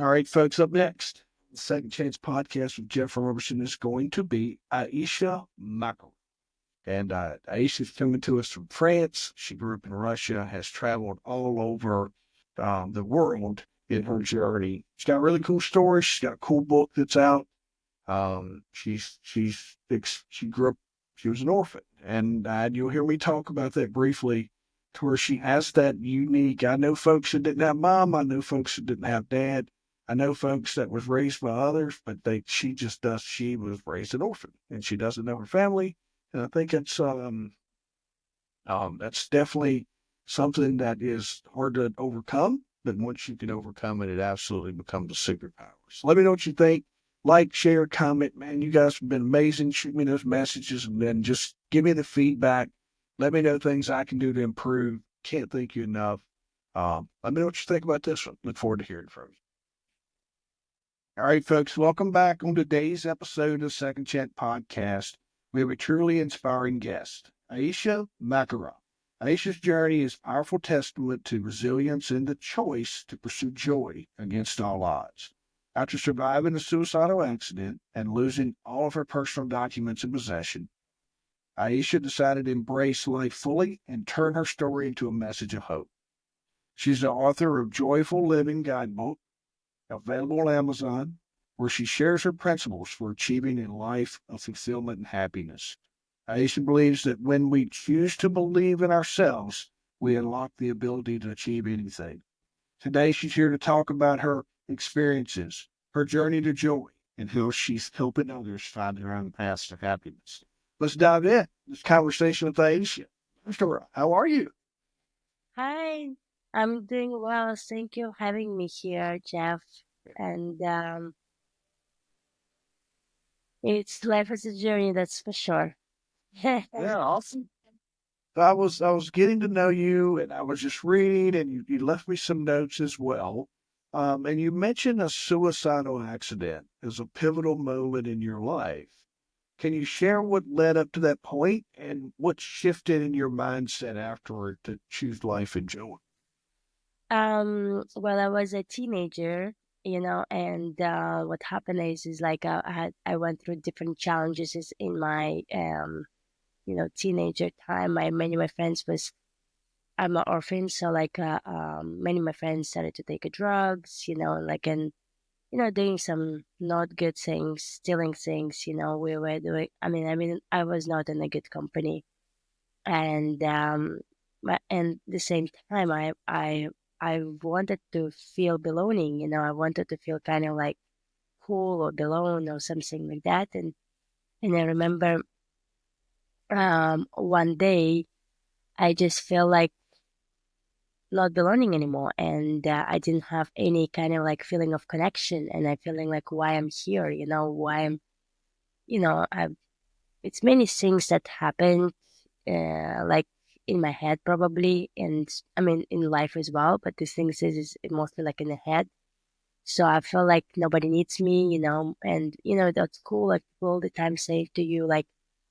All right, folks, up next, the Second Chance podcast with Jeff Robertson is going to be Aisha Makara. And Aisha's coming to us from France. She grew up in Russia, has traveled all over the world in her journey. She's got a really cool stories. She's got a cool book that's out. She grew up, she was an orphan. And you'll hear me talk about that briefly to where she has that unique. I know folks that didn't have mom. I know folks that didn't have dad. I know folks that was raised by others, but she just does, she was raised an orphan and she doesn't know her family. And I think that's definitely something that is hard to overcome. But once you can overcome it, it absolutely becomes a superpower. So let me know what you think. Like, share, comment. Man, you guys have been amazing. Shoot me those messages and then just give me the feedback. Let me know things I can do to improve. Can't thank you enough. Let me know what you think about this one. Look forward to hearing from you. All right, folks, welcome back on today's episode of Second Chat Podcast. We have a truly inspiring guest, Aisha Makara. Aisha's journey is a powerful testament to resilience and the choice to pursue joy against all odds. After surviving a suicidal accident and losing all of her personal documents and possession, Aisha decided to embrace life fully and turn her story into a message of hope. She's the author of Joyful Living Guidebook, available on Amazon, where she shares her principles for achieving a life of fulfillment and happiness. Aisha believes that when we choose to believe in ourselves, we unlock the ability to achieve anything. Today, she's here to talk about her experiences, her journey to joy, and how she's helping others find their own path to happiness. Let's dive in. This conversation with Aisha. First of all, how are you? Hi, I'm doing well. Thank you for having me here, Jeff. And it's life is a journey, that's for sure. Yeah, awesome. I was getting to know you, and I was just reading, and you left me some notes as well. And you mentioned a suicidal accident as a pivotal moment in your life. Can you share what led up to that point and what shifted in your mindset afterward to choose life and joy? Well, I was a teenager, and what happened is like I went through different challenges in my teenager time. Many of my friends was I'm an orphan, so many of my friends started to take drugs, and doing some not good things, stealing things, we were doing. I mean, I was not in a good company, and and the same time, I wanted to feel belonging. I wanted to feel kind of like cool or belong or something like that. And I remember one day I just felt like not belonging anymore, and I didn't have any kind of like feeling of connection, and I feeling like why I'm here, why I'm I it's many things that happened, like in my head probably, and I mean in life as well. But the things is mostly like in the head. So I feel like nobody needs me, and that's cool. Like people all the time say to you like,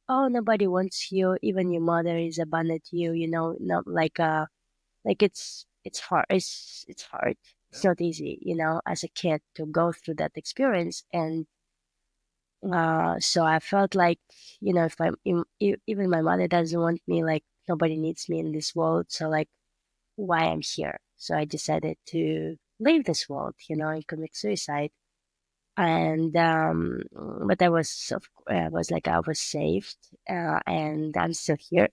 "Oh, nobody wants you. Even your mother is abandoned you." Not like it's hard. It's hard. It's not easy, as a kid to go through that experience. And so I felt like, if even my mother doesn't want me, like nobody needs me in this world. So like, why I'm here? So I decided to leave this world, and commit suicide. And but I was like I was saved, and I'm still here.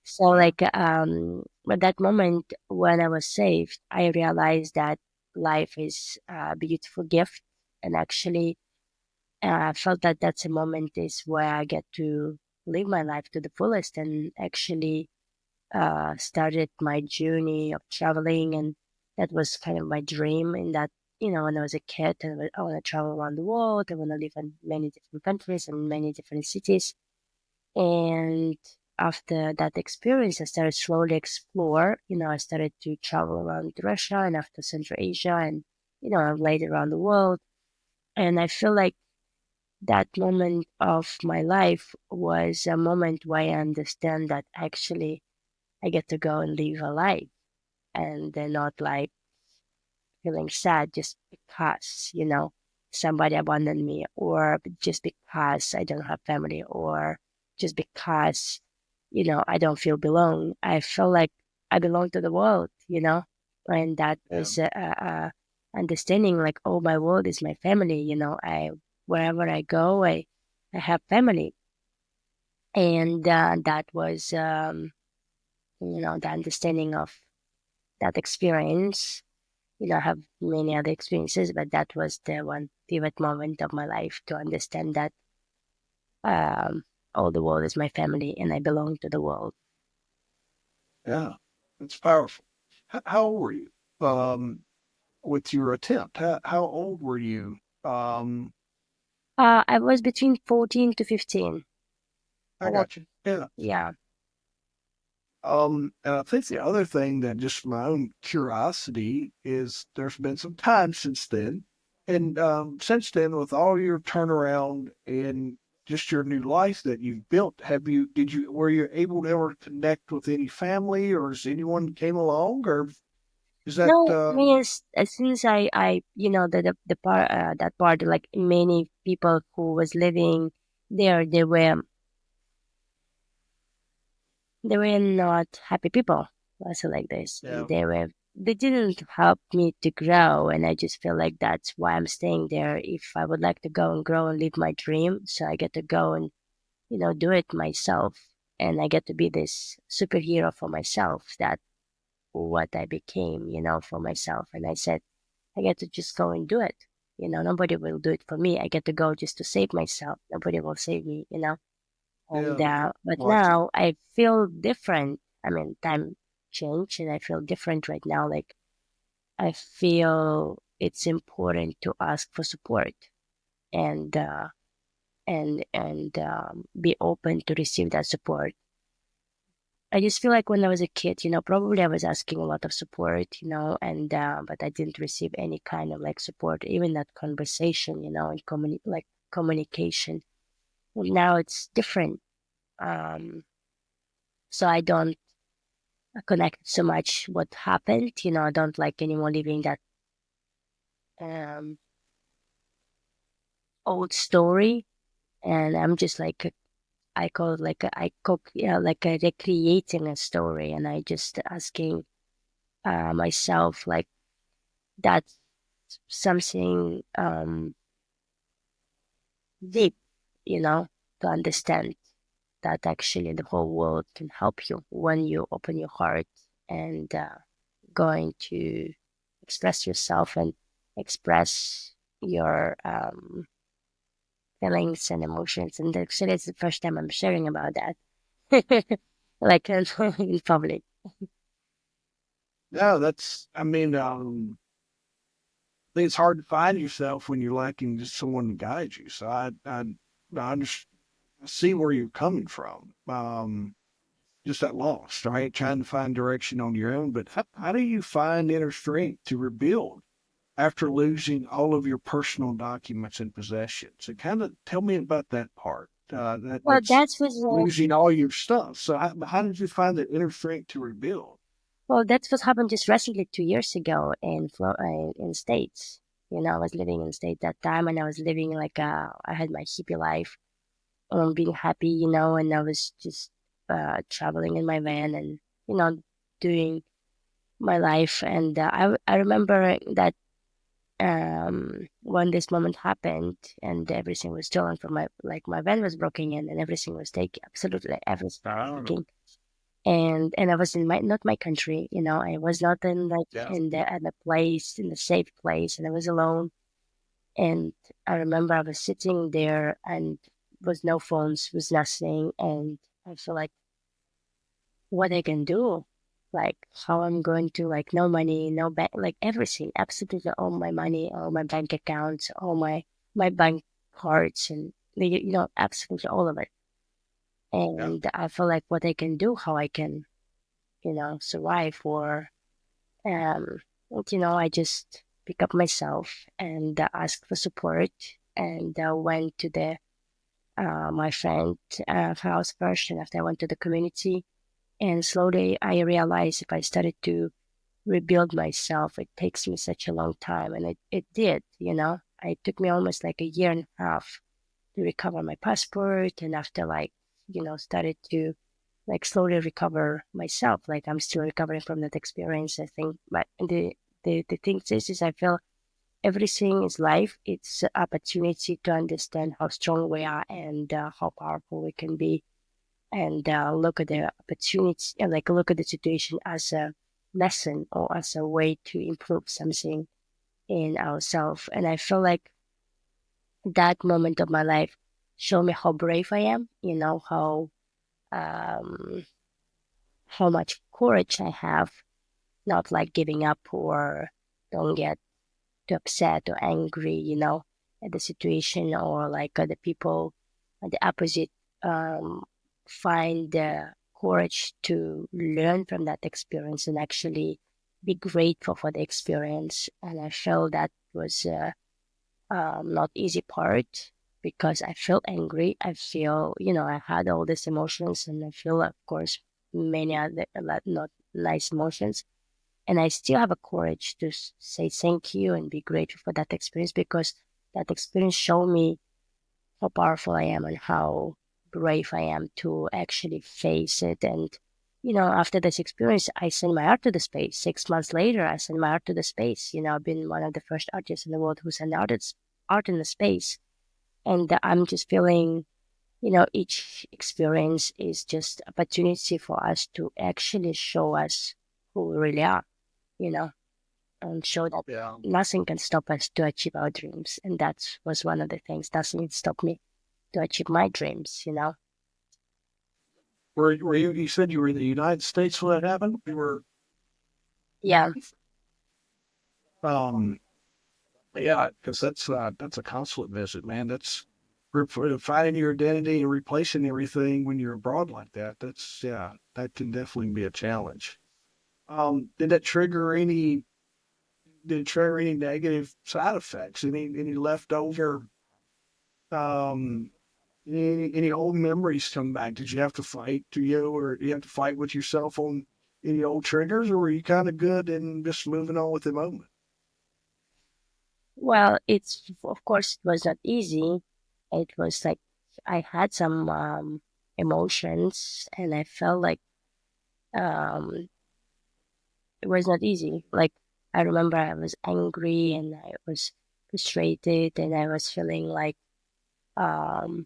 So Yeah. at that moment when I was saved, I realized that life is a beautiful gift, and actually I felt that that's a moment is where I get to live my life to the fullest and actually started my journey of traveling. And that was kind of my dream in that, when I was a kid, I want to travel around the world. I want to live in many different countries and many different cities. And after that experience, I started slowly explore. I started to travel around Russia and after Central Asia and, later around the world. And I feel like that moment of my life was a moment where I understand that actually I get to go and live a life and they're not like feeling sad just because, somebody abandoned me, or just because I don't have family, or just because, I don't feel belong. I feel like I belong to the world. And that Yeah. was understanding like, oh, my world is my family. Wherever I go, I have family. And that was, the understanding of that experience. I have many other experiences, but that was the one pivot moment of my life to understand that um, all the world is my family and I belong to the world. Yeah. It's powerful. How old were you? Um, with your attempt, how old were you? Um, I was between 14 to 15. I Oh, got you. Yeah. yeah. And I think the other thing that just my own curiosity is there's been some time since then. And since then, with all your turnaround and just your new life that you've built, were you able to ever connect with any family or has anyone came along or is that, No, I mean, as soon as the part, that part, like many people who was living there, they were not happy people. Also like this, yeah, and they didn't help me to grow, and I just feel like that's why I'm staying there. If I would like to go and grow and live my dream, so I get to go and do it myself, and I get to be this superhero for myself. That what I became, for myself, and I said I get to just go and do it. Nobody will do it for me. I get to go just to save myself. Nobody will save me. And yeah, but like it. now I feel different. I mean, time changed, and I feel different right now. Like I feel it's important to ask for support and be open to receive that support. I just feel like when I was a kid, probably I was asking a lot of support, and but I didn't receive any kind of like support, even that conversation, and communication. Well, now it's different. Um, so I don't connect so much what happened. I don't like anymore living that um, old story, and I'm just like I call it like I cook, yeah, like a recreating a story, and I just asking myself like that's something deep, to understand that actually the whole world can help you when you open your heart and going to express yourself and express your feelings and emotions. And actually, it's the first time I'm sharing about that, like in public. No, I mean, I think it's hard to find yourself when you're lacking just someone to guide you. So I understand. I see where you're coming from. Just that lost, right? Trying to find direction on your own. But how do you find inner strength to rebuild after losing all of your personal documents and possessions? So kind of tell me about that part. Well, That's that's was losing all your stuff. So how did you find the inner strength to rebuild? that's what happened just recently 2 years ago in States. I was living in States that time, and I was living like I had my hippie life, being happy, and I was just traveling in my van and doing my life. And I remember that when this moment happened and everything was stolen from my van was broken in and everything was taken, absolutely everything I was don't know. taken. And I was in my not my country, I was not in like Yeah. in the place in the safe place, and I was alone. And I remember I was sitting there and was no phones, was nothing. And I feel like what I can do, like how I'm going to like no money, no bank, like everything, absolutely all my money, all my bank accounts, all my bank cards, and absolutely all of it. Yeah. And I feel like what I can do, how I can, survive or um, I just pick up myself and ask for support and went to the my friend house first, and after I went to the community, and slowly I realized if I started to rebuild myself. It takes me such a long time, and it did. It took me almost like a year and a half to recover my passport, and after like started to like slowly recover myself. Like I'm still recovering from that experience, I think. But the thing is I feel everything is life. It's an opportunity to understand how strong we are and how powerful we can be, and look at the opportunity and like look at the situation as a lesson or as a way to improve something in ourselves. And I feel like that moment of my life showed me how brave I am. Um, how much courage I have, not like giving up or don't get too upset or angry, at the situation, or like the people at the opposite um, find the courage to learn from that experience and actually be grateful for the experience. And I felt that was not easy part because I feel angry. I feel, I had all these emotions, and I feel, of course, many other a lot not nice emotions. And I still have a courage to say thank you and be grateful for that experience, because that experience showed me how powerful I am and how brave I am to actually face it. And, after this experience, I sent my art to the space. 6 months later, I sent my art to the space. I've been one of the first artists in the world who sent art in the space. And I'm just feeling, each experience is just opportunity for us to actually show us who we really are, you know, and show that Yeah. nothing can stop us to achieve our dreams. And that was one of the things. Nothing stopped me to achieve my dreams. Were you? You said you were in the United States when that happened. You were. Yeah. Um. Yeah, because that's a consulate visit, man. That's for finding your identity and replacing everything when you're abroad like that. That's yeah, that can definitely be a challenge. Did that trigger any? Did it trigger any negative side effects? Any leftover? Um, any old memories come back? Did you have to fight to you, or you have to fight with yourself on any old triggers, or were you kind of good and just moving on with the moment? Well, it's, of course, it was not easy. It was like I had some emotions, and I felt like um, it was not easy. Like, I remember I was angry and I was frustrated, and I was feeling um,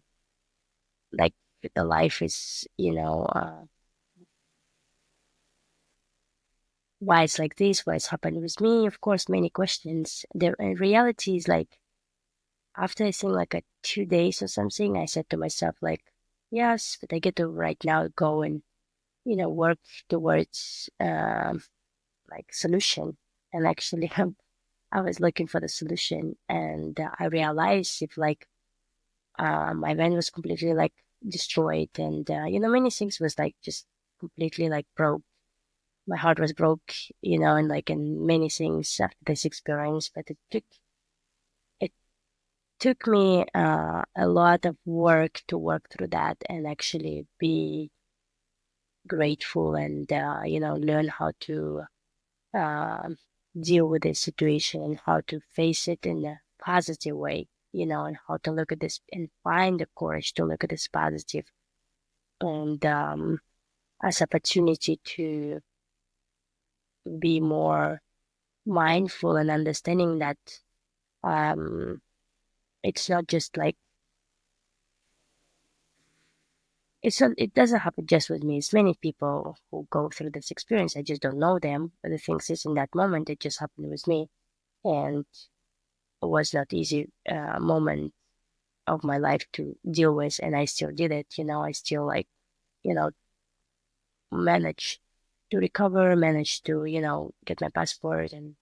like the life is, why it's like this, why it's happening with me. Of course, many questions. The reality is like after I think like a 2 days or something, I said to myself like, yes, but I get to right now go and work towards like solution. And actually, I was looking for the solution, and I realized if like my van was completely like destroyed, and many things was like just completely like broke. My heart was broke, and like in many things after this experience. But it took me a lot of work to work through that and actually be grateful and learn how to um deal with this situation and how to face it in a positive way, and how to look at this and find the courage to look at this positive and as opportunity to be more mindful and understanding that um, it's not just like it doesn't happen just with me. It's many people who go through this experience. I just don't know them. But the thing is, in that moment, it just happened with me, and it was not easy moment of my life to deal with, and I still did it. I still like you know managed to recover, managed to get my passport, and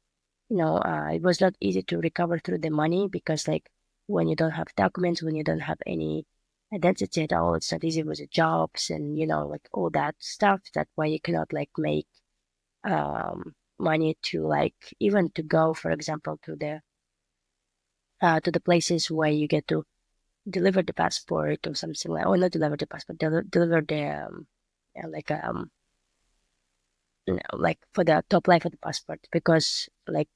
it was not easy to recover through the money because like when you don't have documents, when you don't have any identity at all, it's not easy with the jobs and like all that stuff. That's why you cannot like make money to like even to go, for example, to the places where you get to deliver the passport or something like, or not deliver the passport, deliver the like like for the top line for the passport, because like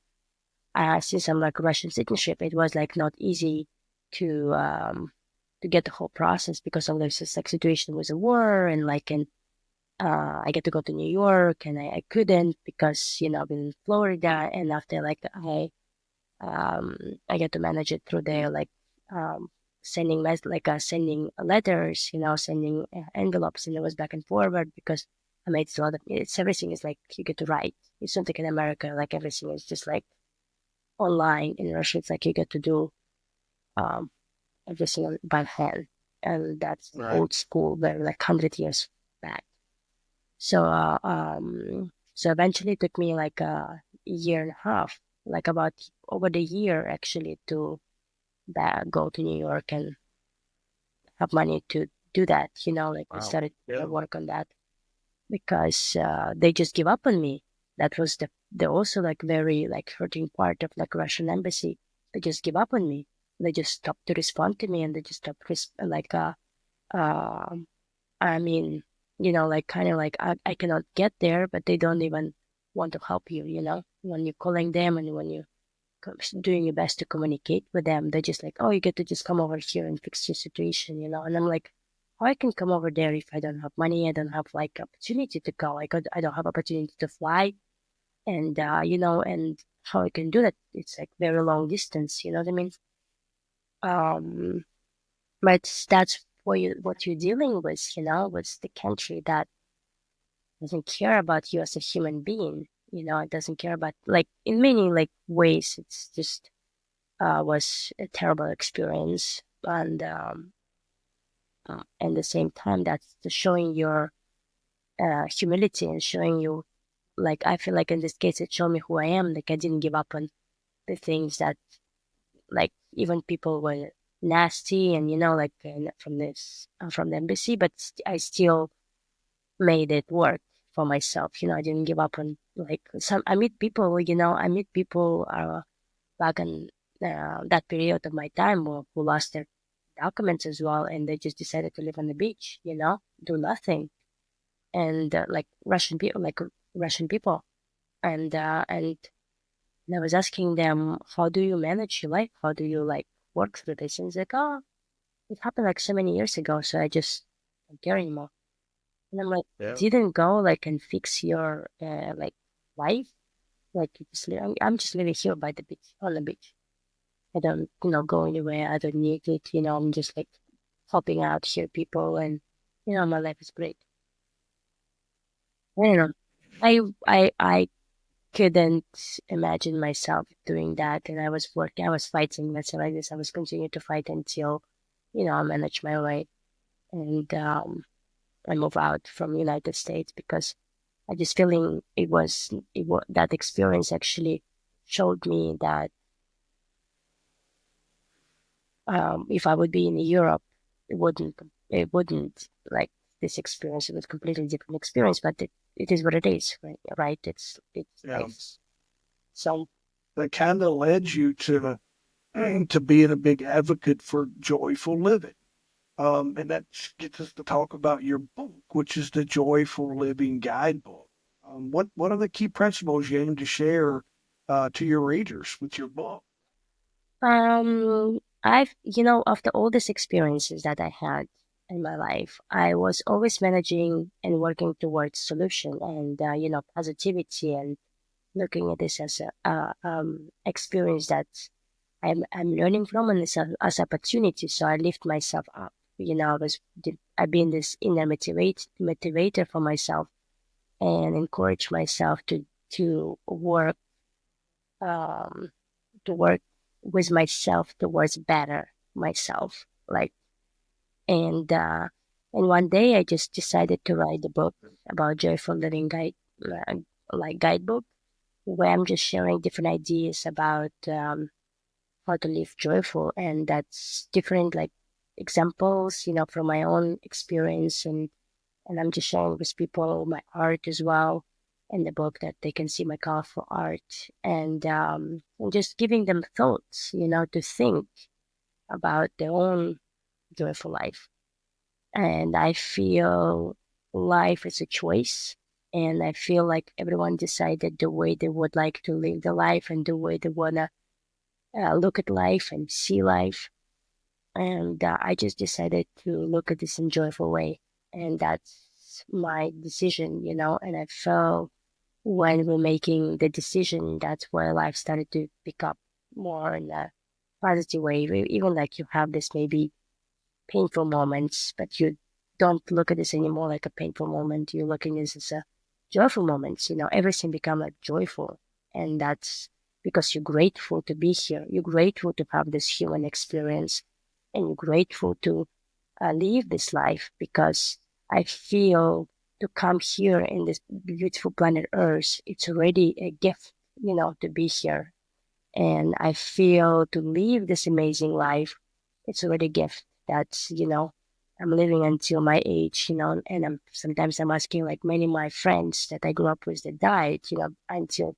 since I'm like Russian citizenship, it was like not easy to to get the whole process, because of this like situation with the war, and like, and I get to go to New York, and I couldn't, because I've been in Florida, and after like um I get to manage it through there, like um sending letters, sending envelopes, and it was back and forward, because I made a lot of it's everything is like you get to write. It's not like in America, like everything is just like online. In Russia, it's like you get to do um everything by hand, and that's Right. old school, very like 100 years back. So so eventually it took me like a year and a half, like about over the year actually, to go to New York and have money to do that. Like we Wow. started to Yeah. work on that, because they just give up on me. That was the also like very like hurting part of like Russian embassy. They just give up on me. They just stopped to respond to me, and they just stopped like uh I mean, like kind of like I cannot get there, but they don't even want to help you, when you're calling them, and when you're doing your best to communicate with them, they're just like, oh, you get to just come over here and fix your situation, And I'm like, how I can come over there if I don't have money? I don't have like opportunity to go. I don't have opportunity to fly, and and how I can do that? It's like very long distance, you know what I mean? Um, but that's what you're dealing with, with the country that doesn't care about you as a human being. It doesn't care about, like, in many like ways. It's just was a terrible experience, and the same time, that's just showing your humility, and showing you, like, I feel like in this case it showed me who I am. Like, I didn't give up on the things that, like, even people were nasty, and like, from this from the embassy, but I still made it work for myself. I didn't give up on, like, some. I meet people back in that period of my time, who lost their documents as well, and they just decided to live on the beach, do nothing, and like Russian people, and I was asking them, how do you manage your life? How do you like work through this? And it's like, oh, it happened like so many years ago, so I just don't care anymore. And I'm like, Yeah. didn't go like and fix your like life, like you just I'm just living here by the beach, on the beach. I don't, go anywhere. I don't need it. I'm just like helping out here people, and my life is great. I don't know. I couldn't imagine myself doing that, and I was working. I was fighting myself like this. I was continuing to fight until, I managed my way, and I moved out from United States, because I just feeling it was that experience actually showed me that if I would be in Europe, it wouldn't like this experience. It was completely different experience, but it is what it is, right? Right? It's Yeah. life. So That kind of led you to being a big advocate for joyful living. And that gets us to talk about your book, which is the Joyful Living Guidebook. What are the key principles you aim to share to your readers with your book? I've after all these experiences that I had in my life, I was always managing and working towards solution, and positivity, and looking at this as a experience that I'm learning from, and as opportunity. So I lift myself up. I've been this inner motivator for myself, and encourage myself to work um to work with myself towards better myself. Like, and one day I just decided to write a book about joyful living uh, guidebook, where I'm just sharing different ideas about how to live joyful, and that's different like examples, from my own experience, and I'm just sharing with people my art as well in the book, that they can see my colorful art, and just giving them thoughts, to think about their own joyful life. And I feel life is a choice. And I feel like everyone decided the way they would like to live their life and the way they want to look at life and see life. And I just decided to look at this in joyful way. And that's my decision, and I felt when we're making the decision, that's where life started to pick up more in a positive way. Even like you have this maybe painful moments, but you don't look at this anymore like a painful moment. You're looking at this as a joyful moments. Everything become like joyful, and that's because you're grateful to be here. You're grateful to have this human experience, and you're grateful to live this life because I feel to come here in this beautiful planet Earth, it's already a gift, to be here. And I feel to live this amazing life, it's already a gift that's, I'm living until my age, and I'm asking like many of my friends that I grew up with that died, until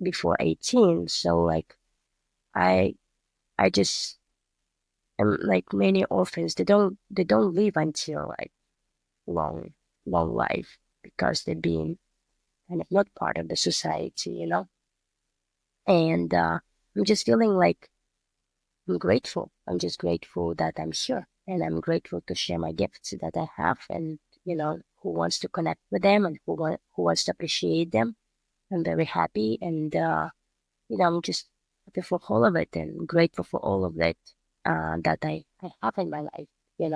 before 18. So like I I just am like many orphans, they don't live until like long, long life because they're being kind of not part of the society. And I'm just feeling like I'm grateful. I'm just grateful that I'm here and I'm grateful to share my gifts that I have and, who wants to connect with them and who wants to appreciate them. I'm very happy and, I'm just happy for all of it and grateful for all of it that I have in my life. And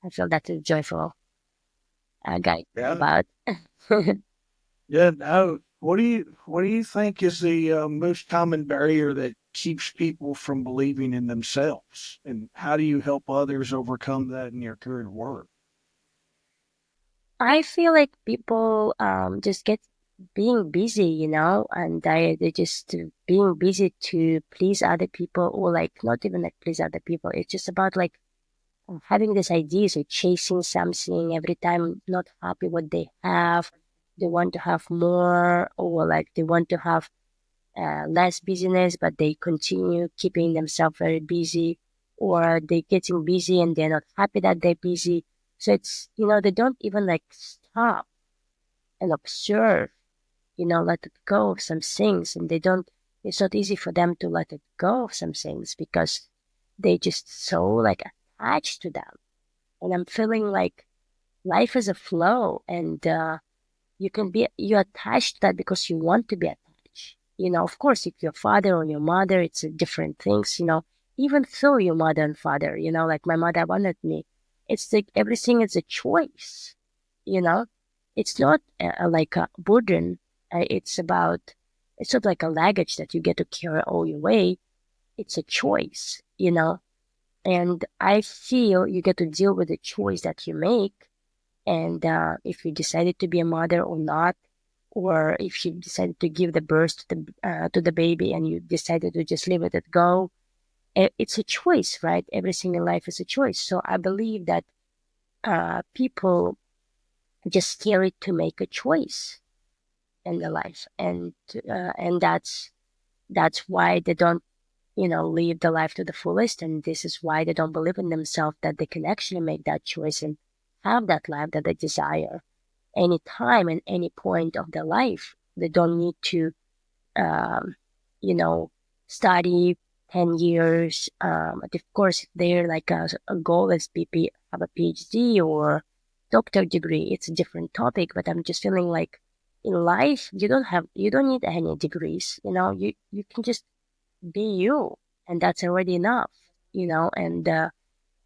I feel that's a joyful guy Yeah. about. Yeah. Now, what do you think is the most common barrier that keeps people from believing in themselves? And how do you help others overcome that in your current work? I feel like people just get being busy, and they just being busy to please other people or like not even like please other people. It's just about like having these ideas or chasing something every time not happy what they have. They want to have more or like they want to have less busyness, but they continue keeping themselves very busy or they getting busy and they're not happy that they're busy. So it's, they don't even like stop and observe, let it go of some things. And it's not easy for them to let it go of some things because they just so like attached to them. And I'm feeling like life is a flow and you're attached to that because you want to be attached. Of course, if your father or your mother, it's different things, even though your mother and father, like my mother wanted me, it's like everything is a choice, you know, it's not like a burden. It's not like a luggage that you get to carry all your way. It's a choice. And I feel you get to deal with the choice that you make and if you decided to be a mother or not, or if you decided to give the birth to the baby and you decided to just let it go, it's a choice, right? Everything in life is a choice. So I believe that people just scared to make a choice in their life, and that's why they don't, live the life to the fullest, and this is why they don't believe in themselves that they can actually make that choice and have that life that they desire any time and any point of their life. They don't need to, um, you know, study 10 years. But of course, if they're like a goal is have a PhD or doctor degree, it's a different topic. But I'm just feeling like in life, you don't need any degrees. You can just be you, and that's already enough.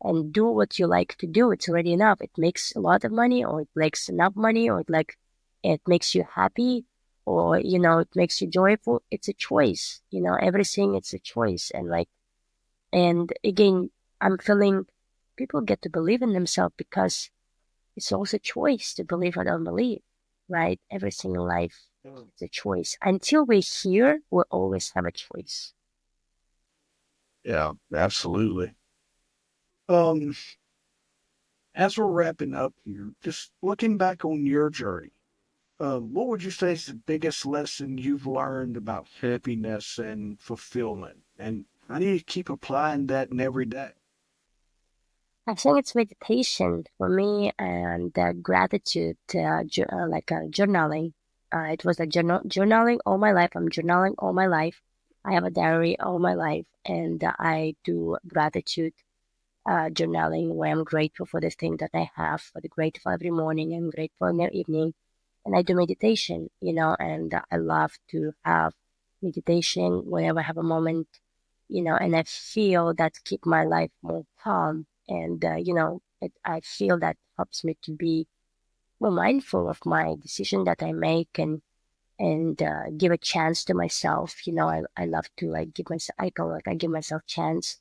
And do what you like to do. It's already enough. It makes a lot of money, or it makes enough money, or it makes you happy, or it makes you joyful. It's a choice. Everything it's a choice. And again, I'm feeling people get to believe in themselves because it's also a choice to believe or don't believe, right? Everything in life is a choice. Until we're here, we'll always have a choice. Yeah, absolutely. Um, as we're wrapping up here, just looking back on your journey, what would you say is the biggest lesson you've learned about happiness and fulfillment? And how do you keep applying that in every day? I think it's meditation for me and gratitude, like journaling. It was like journaling all my life. I'm journaling all my life. I have a diary all my life, and I do gratitude journaling where I'm grateful for the thing that I have, for the grateful every morning and grateful in the evening. And I do meditation, and I love to have meditation whenever I have a moment, and I feel that keep my life more calm. And, I feel that helps me to be more mindful of my decision that I make and give a chance to myself. I love to like give myself, I call like I give myself chance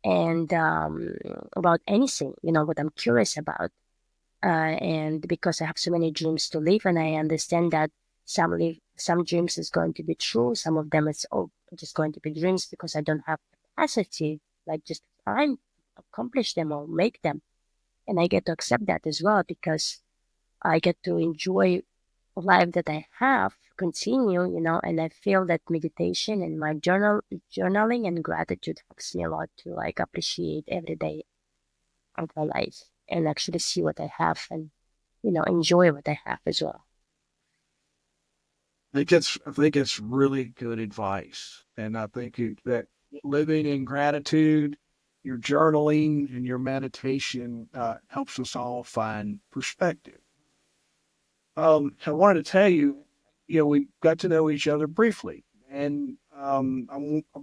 and about anything, what I'm curious about. And because I have so many dreams to live, and I understand that some dreams is going to be true, some of them is just going to be dreams because I don't have capacity, like just time to accomplish them or make them. And I get to accept that as well because I get to enjoy life that I have, continue, and I feel that meditation and my journaling and gratitude helps me a lot to like appreciate every day of my life and actually see what I have and, enjoy what I have as well. I think it's really good advice, and I think that living in gratitude, your journaling, and your meditation helps us all find perspective. I wanted to tell you, we got to know each other briefly, and I'm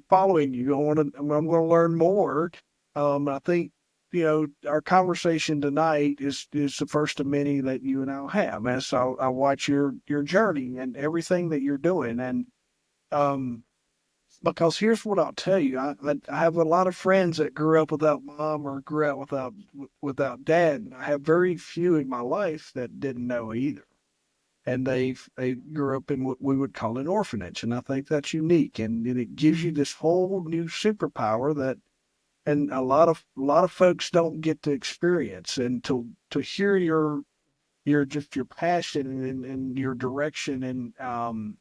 following you. I'm going to learn more. I think our conversation tonight is the first of many that you and I'll have. And so I watch your journey and everything that you're doing, and um, because here's what I'll tell you, I have a lot of friends that grew up without mom or grew up without dad. And I have very few in my life that didn't know either, and they grew up in what we would call an orphanage, and I think that's unique, and it gives you this whole new superpower that, and a lot of folks don't get to experience, and to hear your passion and your direction and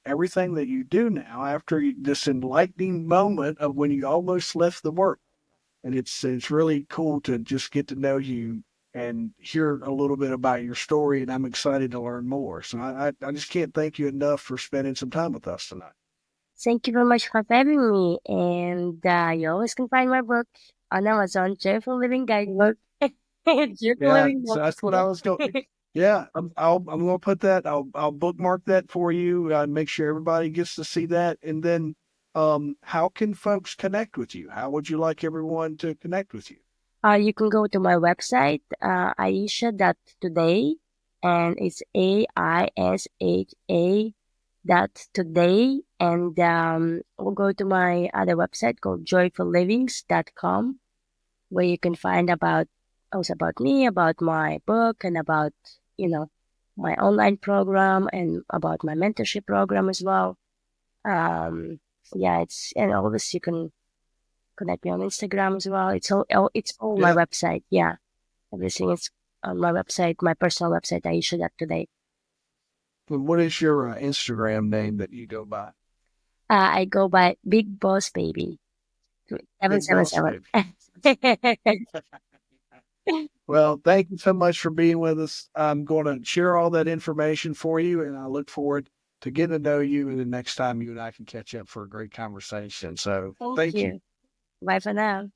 everything that you do now after this enlightening moment of when you almost left the work, and it's really cool to just get to know you and hear a little bit about your story. And I'm excited to learn more. So I just can't thank you enough for spending some time with us tonight. Thank you very much for having me. And you always can find my book on Amazon, Joyful Living Guidebook. Joyful Yeah, Living so Book. that's what I was going. Yeah, I'm going to put that. I'll bookmark that for you. Make sure everybody gets to see that. And then, how can folks connect with you? How would you like everyone to connect with you? You can go to my website, Aisha.today, and it's AISHA dot today. And we'll go to my other website called joyfullivings.com, where you can find also about me, about my book, and about, you know, my online program and about my mentorship program as well. Um, yeah, and always you can connect me on Instagram as well. It's all my Yeah. website. Yeah, everything is on my website, my personal website, Aisha.today. And what is your Instagram name that you go by? I go by Big Boss Baby Big Boss 777. Baby. Well, thank you so much for being with us. I'm going to share all that information for you, and I look forward to getting to know you. And the next time you and I can catch up for a great conversation. So Thank thank you. you. Bye for now.